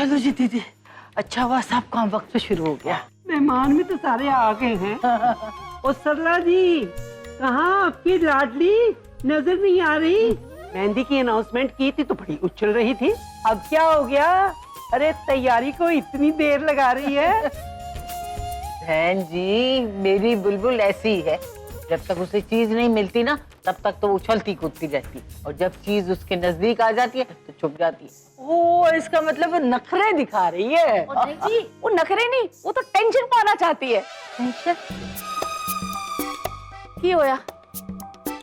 चलो जी दीदी, अच्छा हुआ सब काम वक्त पे शुरू हो गया। मेहमान भी तो सारे आ गए हैं। और सरला जी, कहाँ आपकी लाडली नजर नहीं आ रही? मेहंदी की अनाउंसमेंट की थी तो बड़ी उछल रही थी, अब क्या हो गया? अरे तैयारी को इतनी देर लगा रही है। बहन जी, मेरी बुलबुल ऐसी है, जब तक उसे चीज नहीं मिलती ना तब तक तो उछलती कूदती रहती, और जब चीज उसके नजदीक आ जाती है तो छुप जाती है। ओ, इसका मतलब वो नखरे दिखा रही है। और नहीं जी, वो नखरे नहीं, वो तो टेंशन पाना चाहती है। टेंशन की होया?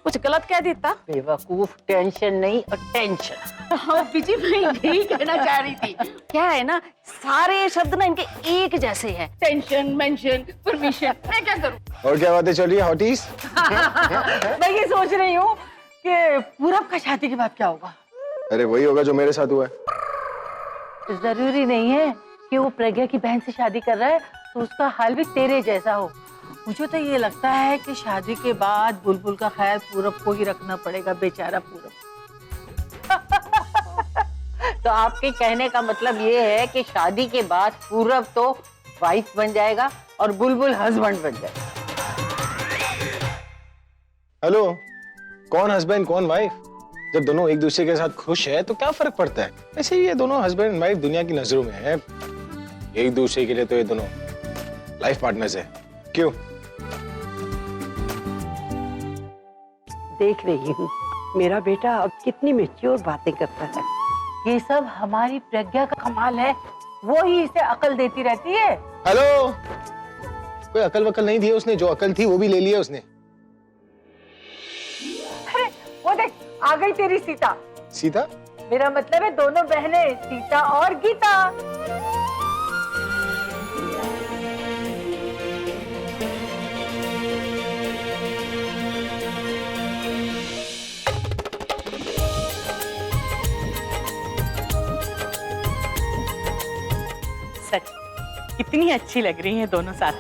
कुछ गलत कह देता? बेवकूफ, टेंशन नहीं अटेंशन। हाँ बीजी, मैं यही कहना चाह रही थी। क्या है ना, सारे शब्द ना इनके एक जैसे हैं। Tension, mention, permission. मैं क्या करूं? और क्या बातें चल रही है हॉटीज? मैं ये सोच रही हूँ कि पूरब का शादी के बाद क्या होगा। अरे वही होगा जो मेरे साथ हुआ है। जरूरी नहीं है कि वो प्रज्ञा की बहन से शादी कर रहा है तो उसका हाल भी तेरे जैसा हो। मुझे तो ये लगता है कि शादी के बाद बुलबुल का ख्याल पूरब को ही रखना पड़ेगा, बेचारा पूरब। तो आपके कहने का मतलब ये है कि शादी के बाद पूरब तो वाइफ बन जाएगा और बुलबुल हस्बैंड बन जाएगा। हेलो, कौन हस्बैंड कौन वाइफ? जब दोनों एक दूसरे के साथ खुश है तो क्या फर्क पड़ता है? ऐसे ही ये दोनों हस्बैंड एंड वाइफ दुनिया की नजरों में है, एक दूसरे के लिए तो ये दोनों लाइफ पार्टनर्स है। क्यों? देख रही हूँ मेरा बेटा अब कितनी मैच्योर बातें करता है। ये सब हमारी प्रज्ञा का कमाल है, वो ही इसे अकल देती रहती है। हेलो, कोई अकल वकल नहीं दी उसने, जो अकल थी वो भी ले लिया उसने। अरे वो देख, आ गई तेरी सीता। सीता? मेरा मतलब है दोनों बहनें, सीता और गीता। सच, कितनी अच्छी लग रही हैं दोनों साथ।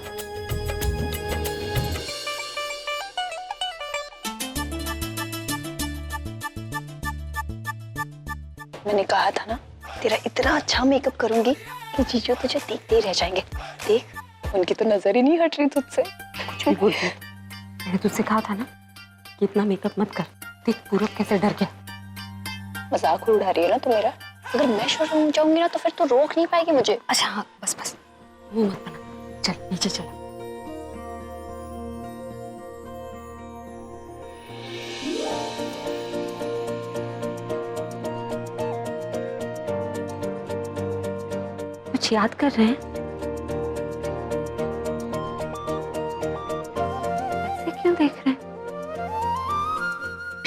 मैंने कहा था ना, तेरा इतना अच्छा मेकअप करूंगी कि जीजू तुझे देखते ही रह जाएंगे। देख, उनकी तो नजर ही नहीं हट रही तुझसे। कुछ भी बोलती, मैंने तुझसे कहा था ना कि इतना मेकअप मत कर। देख पूरब कैसे डर गया। मजाक उड़ा रही है ना तू मेरा? अगर मैं शर्म जाऊंगी ना तो फिर तो रोक नहीं पाएगी मुझे। अच्छा हाँ, बस बस मुंह मत बना, चल नीचे चल। कुछ याद कर रहे हैं? ऐसे क्यों देख रहे हैं?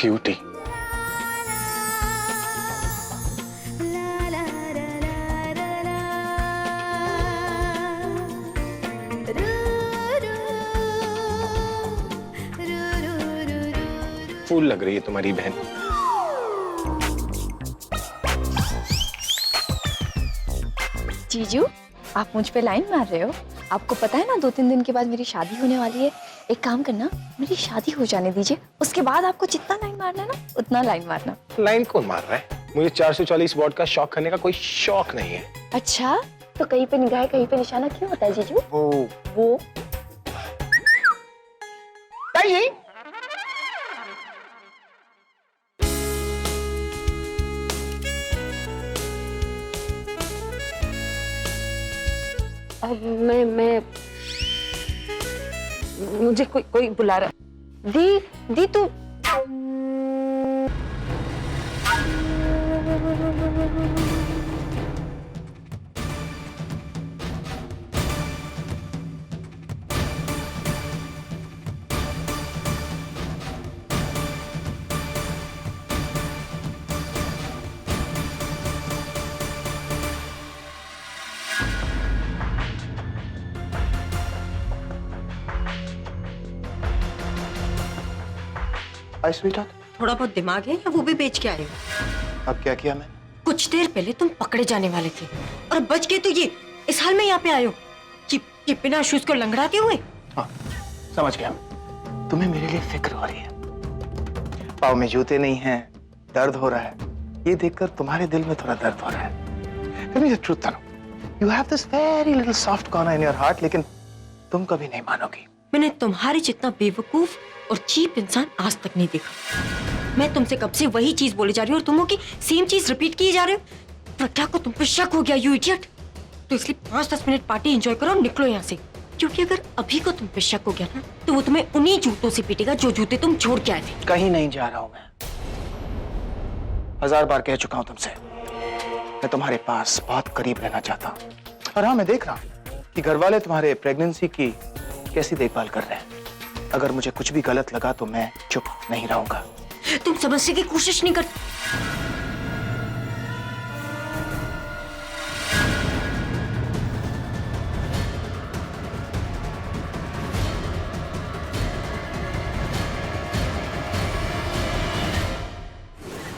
ब्यूटी। फूल लग रही है तुम्हारी बहन। जीजू, आप मुझ पे लाइन मार रहे हो? आपको पता है ना 2-3 दिन के बाद मेरी शादी होने वाली है। एक काम करना, मेरी शादी हो जाने दीजिए, उसके बाद आपको जितना लाइन मारना है ना उतना लाइन मारना। लाइन कौन मार रहा है? मुझे 440 वॉट का शौक करने का कोई शौक नहीं है। अच्छा, तो कहीं पे निगाह कहीं पे निशाना क्यों होता है जीजू? वो नहीं। अब मैं मुझे कोई बुला रहा। दी तू हाय स्वीटहार्ट। थोड़ा बहुत दिमाग है या वो भी बेच के आए हो? अब क्या किया मैं? कुछ देर पहले तुम पकड़े जाने वाले थे और बच गए तो ये इस हाल में यहाँ पे आए हो कि बिना शूज को लंगड़ाते हुए। हाँ, समझ गया। तुम्हें मेरे लिए फिक्र हो रही है। पाँव में जूते नहीं हैं, दर्द हो रहा है। ये देखकर तुम्हारे दिल में थोड़ा दर्द हो रहा है। Tell me the truth, Tanu. You have this very little soft corner in your heart, लेकिन तुम कभी नहीं मानोगी। मैंने तुम्हारे जितना बेवकूफ और चीप इंसान आज तक नहीं देखा। मैं तुमसे कब से वही चीज बोले जा रही हूँ और तुम हो कि सेम चीज रिपीट किए जा रहे हो। प्रज्ञा को तुम पे शक हो गया, यू इडियट। तो इसलिए 5-10 मिनट पार्टी एंजॉय करो और निकलो यहाँ से, क्योंकि अगर अभी को तुम पे शक हो गया ना तो वो तुम्हें उन्हीं जूतों से पीटेगा जो जूते तुम छोड़ के आए थे। कहीं नहीं जा रहा हूं मैं। 1000 बार कह चुका हूं तुमसे, मैं तुम्हारे पास बहुत करीब रहना चाहता हूं। और हाँ, मैं देख रहा हूं कि घर वाले तुम्हारे प्रेगनेंसी की कैसी देखभाल कर रहे हैं। अगर मुझे कुछ भी गलत लगा तो मैं चुप नहीं रहूंगा। तुम समझने की कोशिश नहीं करते।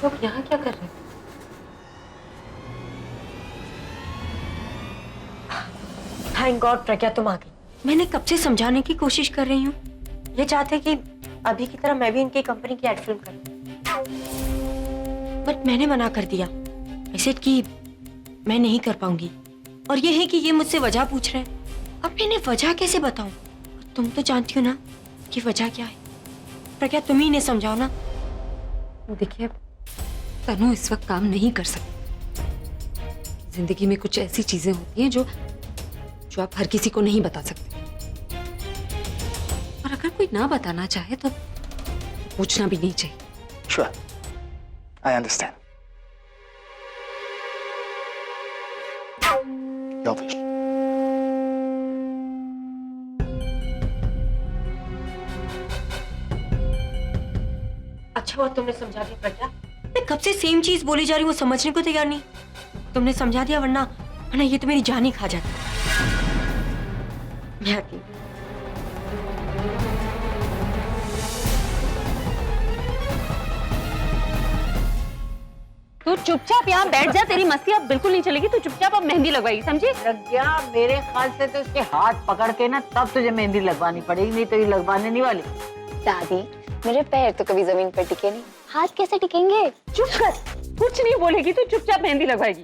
लोग यहाँ क्या कर रहे हैं? थैंक गॉड प्रज्ञा तुम आ गई। मैंने कब से समझाने की कोशिश कर रही हूँ, ये चाहते कि अभी की तरह मैं भी इनकी कंपनी की एड फिल्म करूं, बट मैंने मना कर दिया। I said कि मैं नहीं कर पाऊंगी। और ये है कि ये मुझसे वजह पूछ रहे हैं। अब मैं इन्हें वजह कैसे बताऊं? तुम तो जानती हो ना कि वजह क्या है। प्रज्ञा तुम ही इन्हें समझाओ ना। देखिए तनु इस वक्त काम नहीं कर सकती। जिंदगी में कुछ ऐसी चीजें होती हैं जो आप हर किसी को नहीं बता सकते। और अगर कोई ना बताना चाहे तो पूछना भी नहीं चाहिए। Sure, I understand. Your wish. अच्छा हुआ तुमने समझा दिया प्रज्ञा। मैं कब से सेम चीज बोली जा रही हूँ, वो समझने को तैयार नहीं। तुमने समझा दिया, वरना ये तो मेरी जान ही खा जाती। मैं आती हूँ। तू चुपचाप यहाँ बैठ जा, तेरी मस्ती अब बिल्कुल नहीं चलेगी। तू चुपचाप अब मेहंदी लगवाएगी, समझी? प्रज्ञा, मेरे ख्याल से तो उसके हाथ पकड़ के ना तब तुझे मेहंदी लगवानी पड़ेगी, नहीं तो ये लगवाने नहीं वाली। दादी मेरे पैर तो कभी जमीन पर टिके नहीं, हाथ कैसे टिकेंगे? चुप कर, कुछ नहीं बोलेगी, तू चुपचाप मेहंदी लगवाएगी।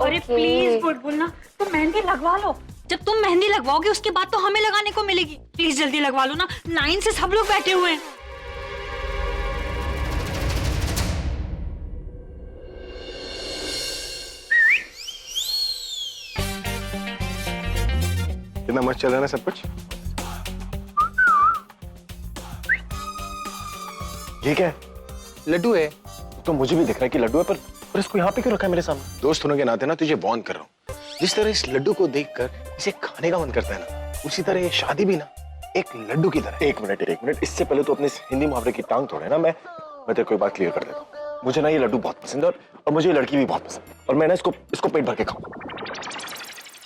अरे प्लीज बुलबुल ना, तुम मेहंदी लगवा लो। जब तुम मेहंदी लगवाओगे उसके बाद तो हमें लगाने को मिलेगी। प्लीज जल्दी लगवा लो ना, लाइन से सब लोग बैठे हुए हैं। कितना मस्त चल रहा है ना सब कुछ। ये क्या है? लड्डू है। तो मुझे भी दिख रहा है कि लड्डू है, पर इसको यहाँ पे क्यों रखा है मेरे सामने? दोस्त होने के नाते ना तुझे वॉर्न कर रहा हूँ, जिस तरह इस लड्डू को देखकर इसे खाने का मन करता है ना, उसी तरह ये शादी भी ना एक लड्डू की तरह। एक मिनट, इससे पहले तो अपने हिंदी मुहावरे की टांग तोड़े ना। मैं तेरे को एक बात क्लियर कर देता हूँ। मुझे ना ये लड्डू बहुत पसंद है और मुझे ये लड़की भी बहुत पसंद है, और मैं ना इसको पेट भर के खाऊंगा।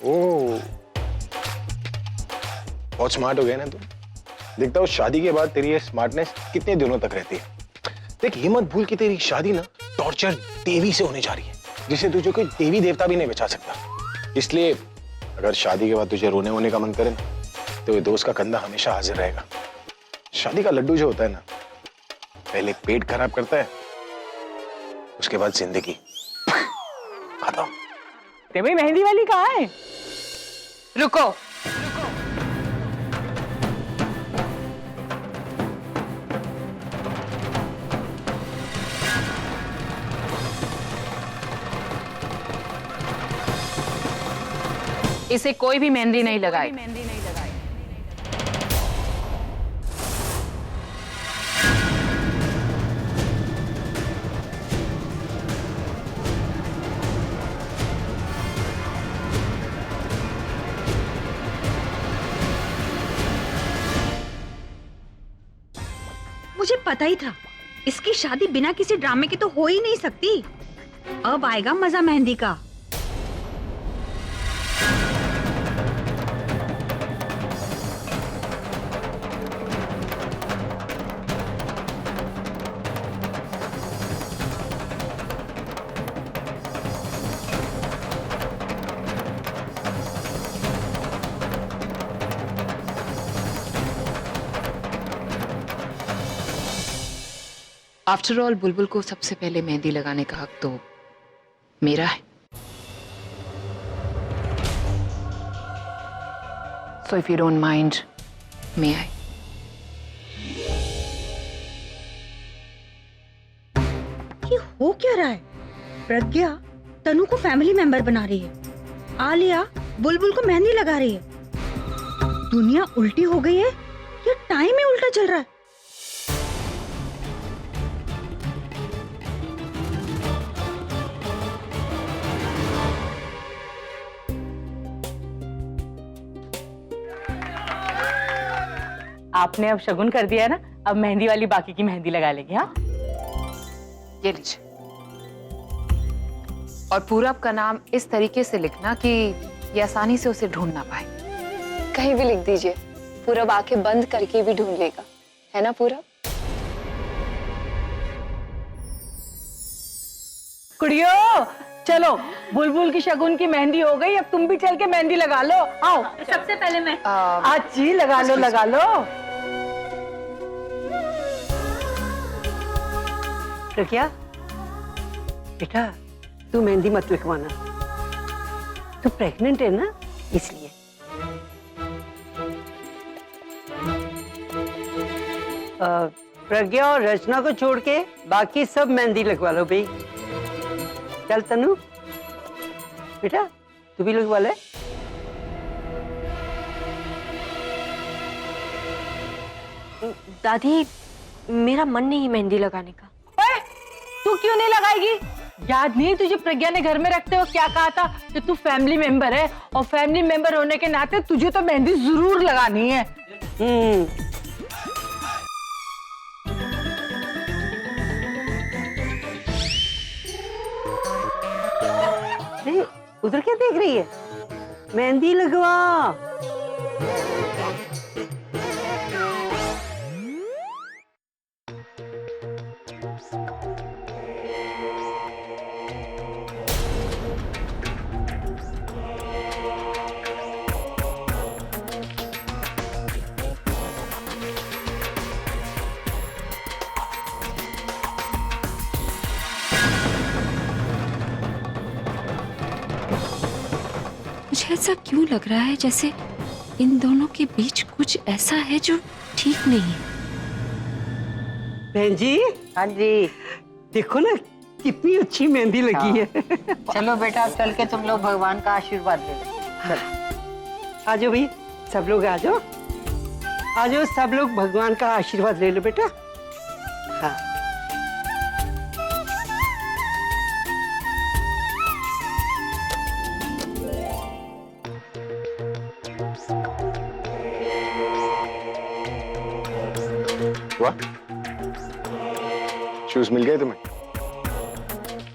ओह, बहुत स्मार्ट हो गया ना तू। देखता हूँ शादी के बाद तेरी ये स्मार्टनेस कितने दिनों तक रहती है। देख, ये मत भूल कि तेरी शादी ना टॉर्चर देवी से होने जा रही है, जिसे तुझे कोई देवी देवता भी नहीं बचा सकता। इसलिए अगर शादी के बाद तुझे रोने वोने का मन करे ना, तो ये दोस्त का कंधा हमेशा हाजिर रहेगा। शादी का लड्डू जो होता है ना, पहले पेट खराब करता है, उसके बाद जिंदगी। खाता हूं। तेरी मेहंदी वाली कहाँ है? रुको, इसे कोई भी मेहंदी नहीं लगाई। मुझे पता ही था इसकी शादी बिना किसी ड्रामे के तो हो ही नहीं सकती। अब आएगा मजा मेहंदी का। आफ्टर ऑल बुलबुल को सबसे पहले मेहंदी लगाने का हक तो मेरा है। So if you don't mind, may I? ये हो क्या रहा है? प्रज्ञा तनु को फैमिली मेंबर बना रही है, आलिया बुलबुल को मेहंदी लगा रही है। दुनिया उल्टी हो गई है या टाइम ही उल्टा चल रहा है? आपने अब शगुन कर दिया है ना, अब मेहंदी वाली बाकी की मेहंदी लगा लेगी। हाँ, ये लीजिए। और पूरब का नाम इस तरीके से लिखना कि ये आसानी से उसे ढूंढ ना पाए। कहीं भी लिख दीजिए, पूरब आंखें बंद करके भी ढूंढ लेगा, है ना पूरब? कुड़ियो चलो, बुलबुल की शगुन की मेहंदी हो गई, अब तुम भी चल के मेहंदी लगा लो। आओ, सबसे पहले मैं आज जी लगा लो, लगा लो। प्रज्ञा बेटा, तू मेहंदी मत लिखवाना, तू प्रेग्नेंट है ना, इसलिए। प्रज्ञा और रचना को छोड़ के बाकी सब मेहंदी लगवा लो भाई। चल तनु बेटा, तू भी लगवा ले। दादी, मेरा मन नहीं मेहंदी लगाने का। ओए, तू क्यों नहीं लगाएगी? याद नहीं तुझे प्रज्ञा ने घर में रखते हो क्या कहा था कि तू फैमिली मेंबर है, और फैमिली मेंबर होने के नाते तुझे तो मेहंदी जरूर लगानी है। अरे उधर क्या देख रही है? मेहंदी लगवा। मुझे ऐसा क्यों लग रहा है जैसे इन दोनों के बीच कुछ ऐसा है जो ठीक नहीं है। बहन जी। हाँ जी। देखो ना कितनी अच्छी मेहंदी लगी है। चलो बेटा, अब चल के तुम लोग भगवान का आशीर्वाद ले लो। आ जाओ भाई, सब लोग आ जाओ, आ जाओ, सब लोग भगवान का आशीर्वाद ले लो बेटा। हाँ, वाह, शूज मिल गए तुम्हें?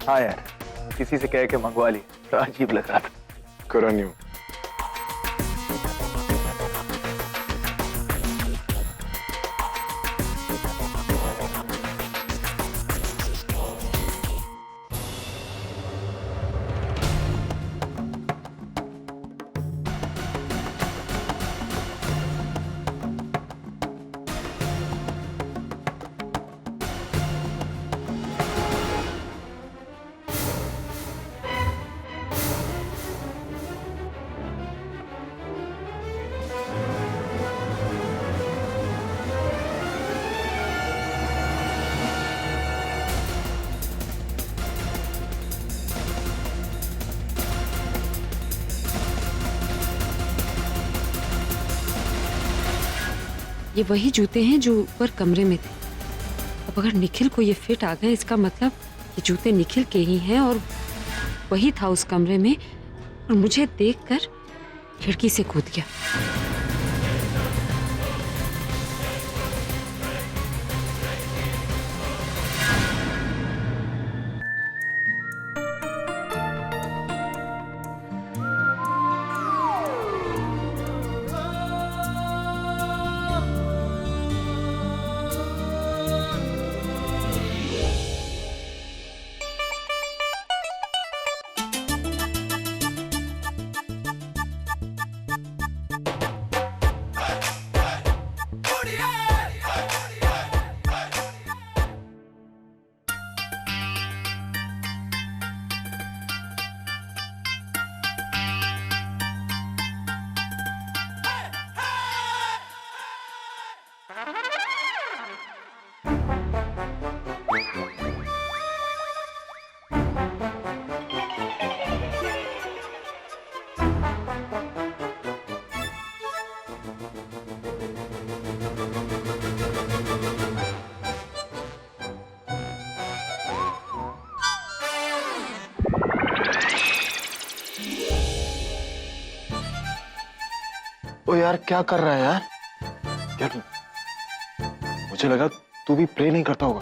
हाँ यार, किसी से कह के मंगवा ली, तो अजीब लग रहा था। करो न्यू। ये वही जूते हैं जो ऊपर कमरे में थे। अब अगर निखिल को ये फिट आ गए, इसका मतलब ये जूते निखिल के ही हैं और वही था उस कमरे में, और मुझे देखकर खिड़की से कूद गया। यार क्या कर रहा है यार? यार मुझे लगा तू भी प्रे नहीं करता होगा,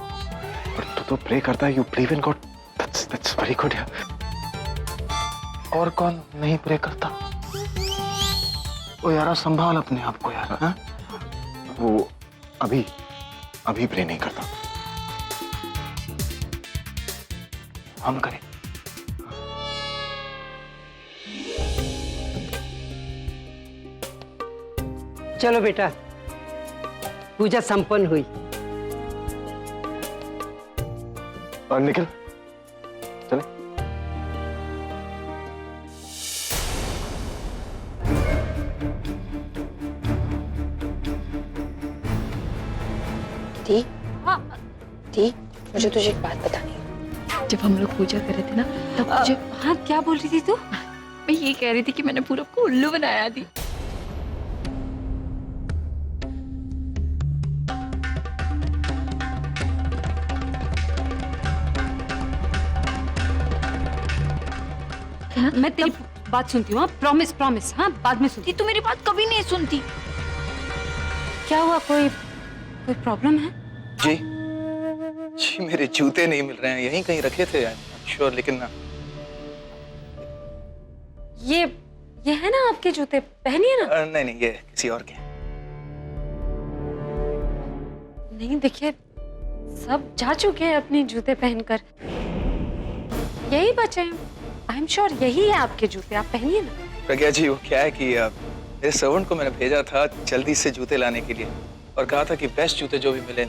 पर तू तो प्रे करता है। You believe in God. That's very good यार। और कौन नहीं प्रे करता? ओ यार संभाल अपने आप को यार। हाँ? वो अभी प्रे नहीं करता। हम करें। चलो बेटा, पूजा संपन्न हुई। और निखिल चले। ठीक ठीक, मुझे तुझे एक बात बतानी है। जब हम लोग पूजा कर रहे थे ना, तब मुझे हाँ क्या बोल रही थी तू? मैं ये कह रही थी कि मैंने पूरब को उल्लू बनाया थी। मैं तेरी बात सुनती हूँ। Promise promise. हाँ बाद में सुनती। तू मेरी बात कभी नहीं सुनती। क्या हुआ? कोई प्रॉब्लम है? जी जी मेरे जूते नहीं मिल रहे हैं, यहीं कहीं रखे थे श्योर, लेकिन ना। ये है ना आपके जूते? पहनिए ना। नहीं नहीं, ये किसी और के हैं। नहीं देखिए, सब जा चुके हैं अपने जूते पहनकर, यही बचे हैं। आई एम श्योर यही है आपके जूते, आप पहनिए ना। प्रज्ञा जी वो क्या है कि मेरे सर्वेंट को मैंने भेजा था जल्दी से जूते लाने के लिए, और कहा था कि बेस्ट जूते जो भी मिले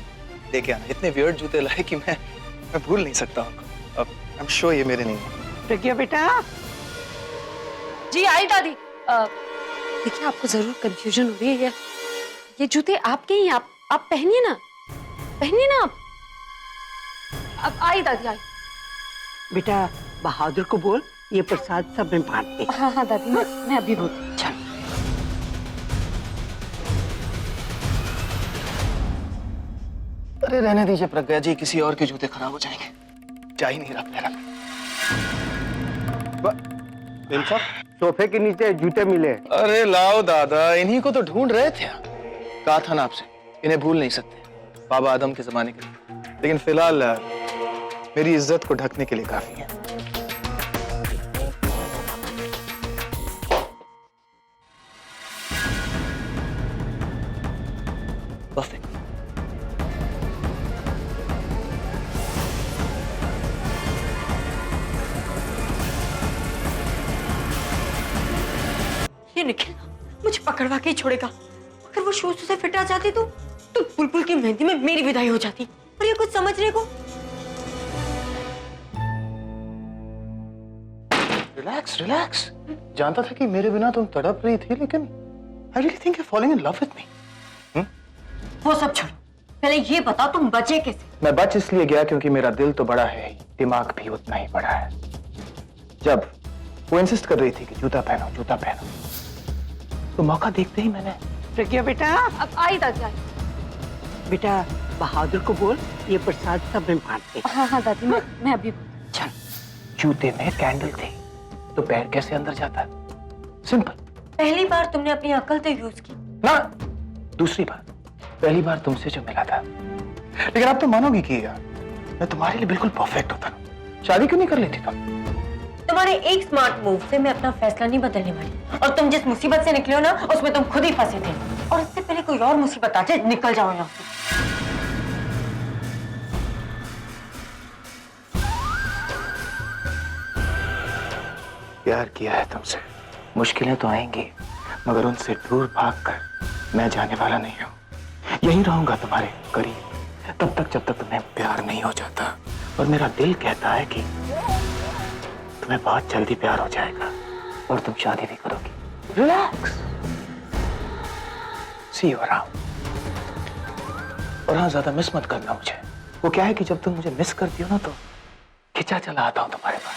लेके आना। इतने वियर्ड जूते लाए कि मैं भूल नहीं सकता उनको। अब आई एम श्योर ये मेरे नहीं है। प्रज्ञा बेटा। जी आई दादी। देखिए आपको जरूर कंफ्यूजन हो रही है। ये जूते आपके ही, आप पहनिए ना, पहनिए ना आप। अब आई दादी आई। बेटा बहादुर को बोल, ये प्रसाद सब में बांट दे। हाँ हाँ दादी, मैं अभी बोलती। चल अरे रहने दीजिए प्रज्ञा जी, किसी और के जूते खराब हो जाएंगे। जा ही नहीं रहा मेरा। सोफे के नीचे जूते मिले। अरे लाओ दादा, इन्हीं को तो ढूंढ रहे थे। कहा था ना आपसे, इन्हें भूल नहीं सकते, बाबा आदम के जमाने के लिए। लेकिन फिलहाल मेरी इज्जत को ढकने के लिए काफी है। परफेक्ट। ये निखिल मुझे पकड़वा के ही छोड़ेगा। अगर वो शूज से फिट आ जाती तो बुलबुल की मेहंदी में मेरी विदाई हो जाती। और ये कुछ समझने को। Relax relax. जानता था कि मेरे बिना तुम तड़प रही थी, लेकिन I really think you are following in love with me. वो सब छोड़ो, पहले ये बताओ तुम बचे कैसे? मैं बच इसलिए गया क्योंकि मेरा दिल तो बड़ा है, दिमाग भी उतना ही बड़ा है। जब वो इंसिस्ट कर रही थी कि जूता पहनो, तो मौका देखते ही मैंने। प्रज्ञा बेटा। अब आई दादी आई। बेटा बहादुर को बोल, ये प्रसाद सब में बांट दे। हाँ हाँ दादी, मैं अभी बोलती। चल, जूते में कैंडल थी तो पैर कैसे अंदर जाता है? सिंपल। पहली बार तुमने अपनी अकल तो यूज की ना, दूसरी बार। पहली बार तुमसे जो मिला था। लेकिन आप तो मानोगी कि यार मैं तुम्हारे लिए बिल्कुल परफेक्ट होता ना। शादी क्यों नहीं कर लेती तुम? तुम्हारे एक स्मार्ट मूव से मैं अपना फैसला नहीं बदलने वाली। और तुम जिस मुसीबत से निकले हो ना, उसमें तुम खुद ही फंसे थे। और इससे पहले कोई और मुसीबत आ जाए, निकल जाओ यहाँ से। प्यार किया है तुमसे, मुश्किलें तो आएंगी, मगर उनसे दूर भागकर मैं जाने वाला नहीं हूँ। यहीं रहूंगा तुम्हारे करीब तब तक जब तक तुम्हें प्यार नहीं हो जाता। और मेरा दिल कहता है कि तुम्हें बहुत जल्दी प्यार हो जाएगा और तुम शादी भी करोगी। Relax, see you around. और हाँ, ज्यादा मिस मत करना मुझे। वो क्या है कि जब तुम मुझे मिस करती हो ना, तो खिंचा चला आता हूँ तुम्हारे पास।